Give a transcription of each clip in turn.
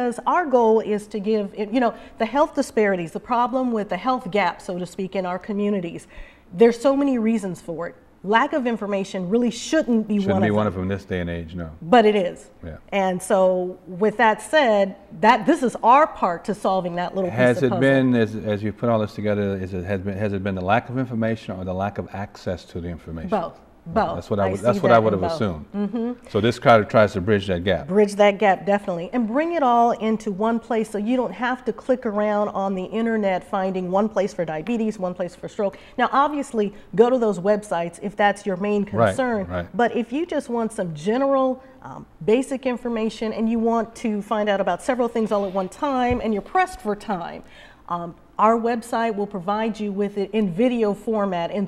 because our goal is to give, you know, the health disparities, the problem with the health gap, so to speak, in our communities. There's so many reasons for it. Lack of information really shouldn't be one of them in this day and age, no. But it is. Yeah. And so with that said, this is our part to solving that little piece of puzzle. Has it been, as you put all this together, has it been the lack of information or the lack of access to the information? Both. Both. That's what I would have assumed. So this kind of tries to bridge that gap. Bridge that gap, definitely. And bring it all into one place so you don't have to click around on the internet finding one place for diabetes, one place for stroke. Now, obviously, go to those websites if that's your main concern. Right. But if you just want some general, basic information and you want to find out about several things all at one time and you're pressed for time, our website will provide you with it in video format, in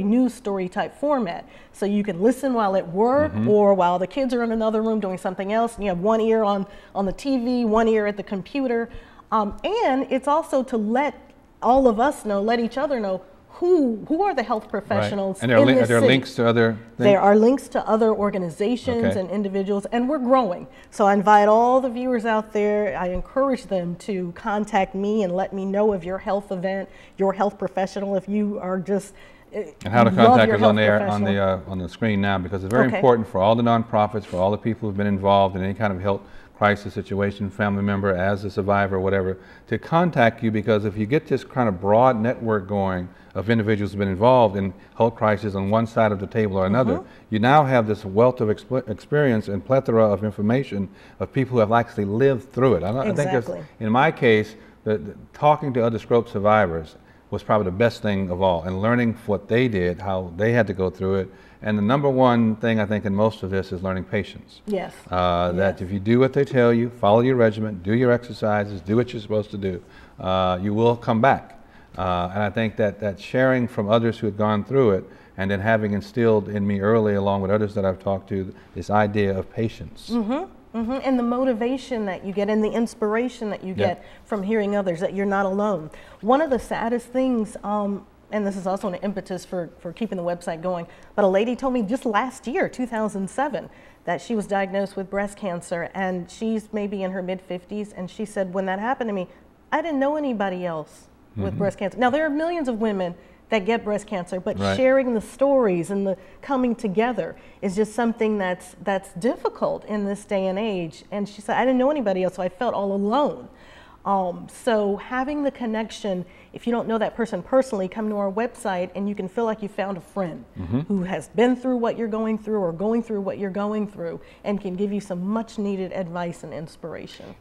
news story type format. So you can listen while at work or while the kids are in another room doing something else. And you have one ear on the TV, one ear at the computer. And it's also to let all of us know, let each other know, who are the health professionals in this city. Are there links to other things? There are links to other organizations and individuals, and we're growing. So I invite all the viewers out there, I encourage them to contact me and let me know of your health event, your health professional, if you are just and how to contact us on the screen now, because it's very important for all the nonprofits, for all the people who've been involved in any kind of health crisis situation, family member, as a survivor, whatever, to contact you, because if you get this kind of broad network going of individuals who've been involved in health crisis on one side of the table or another, you now have this wealth of experience and plethora of information of people who have actually lived through it. I think in my case, talking to other stroke survivors was probably the best thing of all, and learning what they did, how they had to go through it. And the number one thing I think in most of this is learning patience. Yes. That if you do what they tell you, follow your regimen, do your exercises, do what you're supposed to do, you will come back. And I think that sharing from others who had gone through it, and then having instilled in me early, along with others that I've talked to, this idea of patience. And the motivation that you get and the inspiration that you get from hearing others, that you're not alone. One of the saddest things, and this is also an impetus for keeping the website going, but a lady told me just last year, 2007, that she was diagnosed with breast cancer, and she's maybe in her mid-50s, and she said, when that happened to me, I didn't know anybody else with breast cancer. Now, there are millions of women that get breast cancer, but sharing the stories and the coming together is just something that's difficult in this day and age. And she said, I didn't know anybody else, so I felt all alone. So having the connection, if you don't know that person personally, come to our website and you can feel like you found a friend who has been through what you're going through or going through what you're going through, and can give you some much needed advice and inspiration.